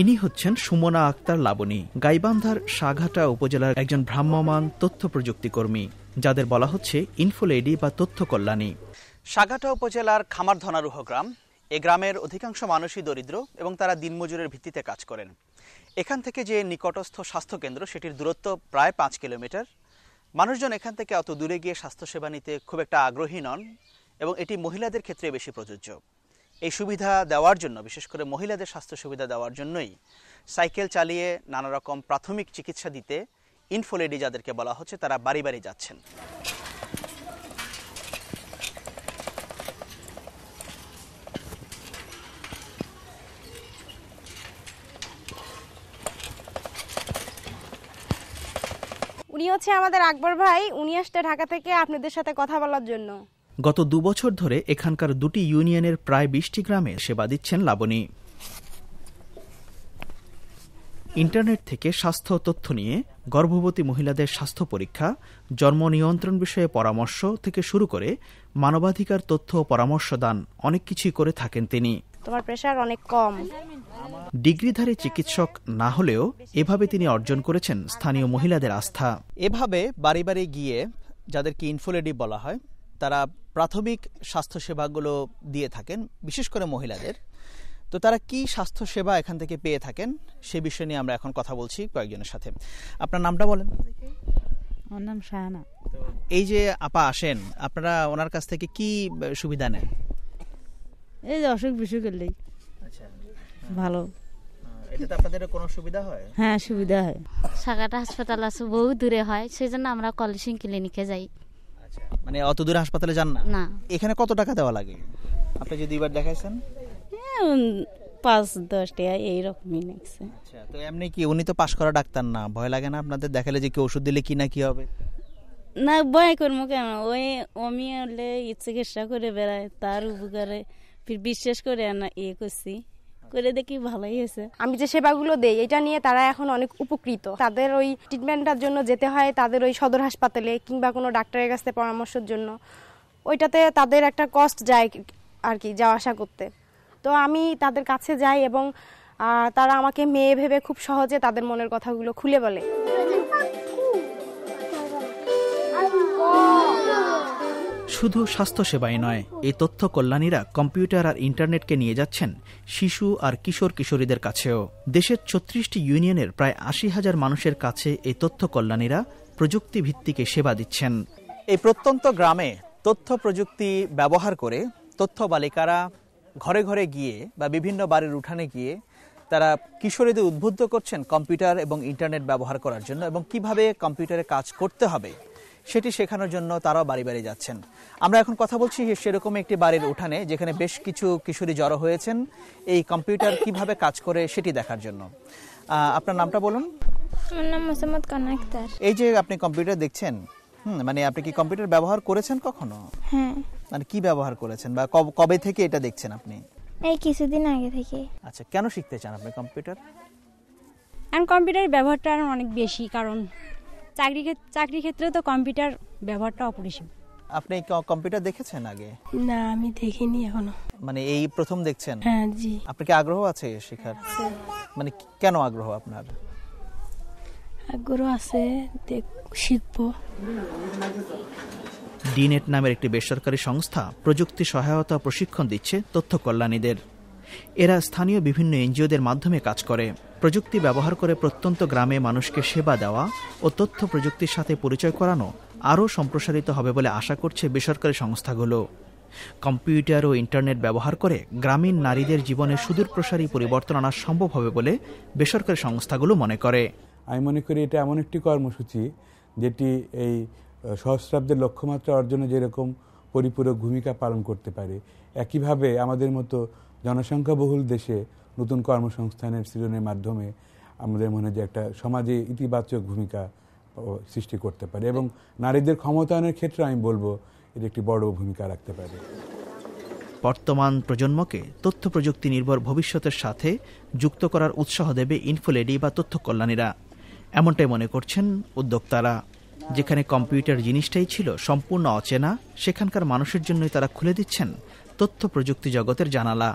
ইনি হচ্ছেন সুমনা আক্তার লাবণী, গাইবান্ধার সাঘাটা উপজেলার একজন ভ্রাম্যমাণ তথ্য প্রযুক্তি কর্মী, যাদের বলা হচ্ছে ইনফোলেডি বা তথ্য কল্যাণী। সাঘাটা উপজেলার খামারধনারুহ গ্রাম। এ গ্রামের অধিকাংশ মানুষই দরিদ্র এবং তারা দিনমজুরের ভিত্তিতে কাজ করেন। এখান থেকে যে নিকটস্থ স্বাস্থ্যকেন্দ্র, সেটির দূরত্ব প্রায় 5 কিলোমিটার। মানুষজন এখান থেকে অত দূরে গিয়ে স্বাস্থ্যসেবা নিতে খুব একটা আগ্রহী নন এবং এটি মহিলাদের ক্ষেত্রে বেশি প্রযোজ্য। এই সুবিধা দেওয়ার জন্য, বিশেষ করে মহিলাদের স্বাস্থ্য সুবিধা দেওয়ার জন্যই সাইকেল চালিয়ে নানা রকম প্রাথমিক চিকিৎসা দিতে ইনফোলেডি যাদেরকে বলা হচ্ছে তারা বাড়ি বাড়ি যাচ্ছেন। উনি হচ্ছে আমাদের আকবর ভাই, উনি আসছে ঢাকা থেকে আপনাদের সাথে কথা বলার জন্য। গত 2 বছর ধরে এখানকার 2টি ইউনিয়নের প্রায় 20টি গ্রামে সেবা দিচ্ছেন লাবণী। ইন্টারনেট থেকে স্বাস্থ্য তথ্য নিয়ে গর্ভবতী মহিলাদের স্বাস্থ্য পরীক্ষা, জন্ম নিয়ন্ত্রণ বিষয়ে পরামর্শ থেকে শুরু করে মানবাধিকার তথ্য ও পরামর্শ দান অনেক কিছুই করে থাকেন তিনি। তোমার প্রেসার অনেক কম। ডিগ্রিধারী চিকিৎসক না হলেও এভাবে তিনি অর্জন করেছেন স্থানীয় মহিলাদের আস্থা। এভাবে বাড়ি বাড়ি গিয়ে, যাদেরকে ইনফোলেডি বলা হয়, তারা প্রাথমিক স্বাস্থ্যসেবাগুলো দিয়ে থাকেন, বিশেষ করে মহিলাদের। তো তারা কি স্বাস্থ্যসেবা এখান থেকে পেয়ে থাকেন সে বিষয় নিয়ে আমরা এখন কথা বলছি কয়েকজনের সাথে। আপনার নামটা বলেন। আমার নাম শাহানা। এই যে আপা আসেন, আপনারা ওনার কাছ থেকে কি সুবিধা নেন? এই যে অসুখ বিসুখ করলেই। আচ্ছা, ভালো। এটাতে আপনাদের কোনো সুবিধা হয়? হ্যাঁ, সুবিধা হয়। সাঘাটা হাসপাতাল আছে, বহু দূরে হয়, সেই জন্য আমরা কলেজিং ক্লিনিকে যাই। আচ্ছা, মানে অত দূরে হাসপাতালে যান না? না। এখানে কত টাকা দেওয়া লাগে? আপনি যে 2বার দেখাইছেন? 5-10 টাকা এইরকমই লাগছে। আচ্ছা, তো এমনি কি উনি তো পাশ করা ডাক্তার না, ভয় লাগে না আপনাদের দেখালে যে কি ওষুধ দিলে কি না কি হবে? না, ভয় করবো কেন? ওই আমি হলে চিকিৎসা করে বেড়ায়, তার উপকারে বিশ্বাস করে করছি, করে দেখি ভালোই হয়েছে। আমি যে সেবাগুলো দেই এটা নিয়ে তারা এখন অনেক উপকৃত। তাদের ওই ট্রিটমেন্টের জন্য যেতে হয় তাদের ওই সদর হাসপাতালে কিংবা কোনো ডাক্তারের কাছ থেকে পরামর্শের জন্য, ওইটাতে তাদের একটা কষ্ট যায় আর কি, যাওয়া আসা করতে। তো আমি তাদের কাছে যাই এবং তারা আমাকে মেয়ে ভেবে খুব সহজে তাদের মনের কথাগুলো খুলে বলে। শুধু স্বাস্থ্যসেবাই নয়, এই তথ্য কল্যাণীরা কম্পিউটার আর ইন্টারনেটকে নিয়ে যাচ্ছেন শিশু আর কিশোর কিশোরীদের কাছেও। দেশের 36টি ইউনিয়নের প্রায় 80,000 মানুষের কাছে এই তথ্য কল্যাণীরা প্রযুক্তি ভিত্তিক সেবা দিচ্ছেন। এই প্রত্যন্ত গ্রামে তথ্য প্রযুক্তি ব্যবহার করে তথ্য বালিকারা ঘরে ঘরে গিয়ে বা বিভিন্ন বাড়ির উঠানে গিয়ে তারা কিশোরীদের উদ্বুদ্ধ করছেন কম্পিউটার এবং ইন্টারনেট ব্যবহার করার জন্য এবং কিভাবে কম্পিউটারে কাজ করতে হবে সেটি শেখানোর জন্য তারাও বাড়ি বাড়ি যাচ্ছেন। আমরা এখন কথা বলছি সেরকম একটি বাড়ির উঠানে, যেখানে বেশ কিছু কিশোরী জড়ো হয়েছেন এই কম্পিউটার কিভাবে কাজ করে সেটি দেখার জন্য। আপনার নামটা বলুন। আমার নাম মোসাম্মদ কানা আক্তার। এই যে আপনি কম্পিউটার দেখছেন, মানে আপনি কি কম্পিউটার ব্যবহার করেছেন কখনো? হ্যাঁ। মানে কি ব্যবহার করেছেন বা কবে থেকে এটা দেখছেন আপনি? এই কিছুদিন আগে থেকে। আচ্ছা, কেন শিখতে চান আপনি কম্পিউটার? আর কম্পিউটারের ব্যবহারটা অনেক বেশি, কারণ চাকরি ক্ষেত্রে তো কম্পিউটার ব্যবহারটা অপরিসীম। আপনি কম্পিউটার দেখেছেন আগে? না, আমি দেখিনি এখনো। মানে এই প্রথম দেখছেন? হ্যাঁ, জি। আপনার কি আগ্রহ আছে শেখার? মানে কেন আগ্রহ আপনার? আগ্রহ আছে, শিখবো। ডিনেট নামের একটি বেসরকারি সংস্থা প্রযুক্তি সহায়তা প্রশিক্ষণ দিচ্ছে তথ্য কল্যাণীদের। এরা স্থানীয় বিভিন্ন এনজিওদের মাধ্যমে কাজ করে। প্রযুক্তি ব্যবহার করে প্রত্যন্ত গ্রামে মানুষকে সেবা দেওয়া ও তথ্য প্রযুক্তির সাথে পরিচয় করানো আরও সম্প্রসারিত হবে বলে আশা করছে বেসরকারি সংস্থাগুলো। কম্পিউটার ও ইন্টারনেট ব্যবহার করে গ্রামীণ নারীদের জীবনে সুদূরপ্রসারী পরিবর্তন আনা সম্ভব হবে বলে বেসরকারি সংস্থাগুলো মনে করে। আমি মনে করি এটা এমন একটি কর্মসূচি যেটি এই সহস্রাব্দের লক্ষ্যমাত্রা অর্জনে যেরকম পরিপূরক ভূমিকা পালন করতে পারে, একইভাবে আমাদের মতো জনসংখ্যাবহুল দেশে নতুন কর্মসংস্থানের সৃজনের মাধ্যমে আমাদের মনে হয় যে একটা সমাজে ইতিবাচক ভূমিকা সৃষ্টি করতে পারে এবং নারীদের ক্ষমতায়নের ক্ষেত্রে আমি বলবো এটি একটি বড় ভূমিকা রাখতে পারে। বর্তমান প্রজন্মকে তথ্য প্রযুক্তি নির্ভর ভবিষ্যতের সাথে যুক্ত করার উৎসাহ দেবে ইনফোলেডি বা তথ্য কল্যাণীরা, এমনটাই মনে করছেন উদ্যোক্তারা। যেখানে কম্পিউটার জিনিসটাই ছিল সম্পূর্ণ অচেনা, সেখানকার মানুষের জন্যই তারা খুলে দিচ্ছেন তথ্য প্রযুক্তি জগতের জানালা।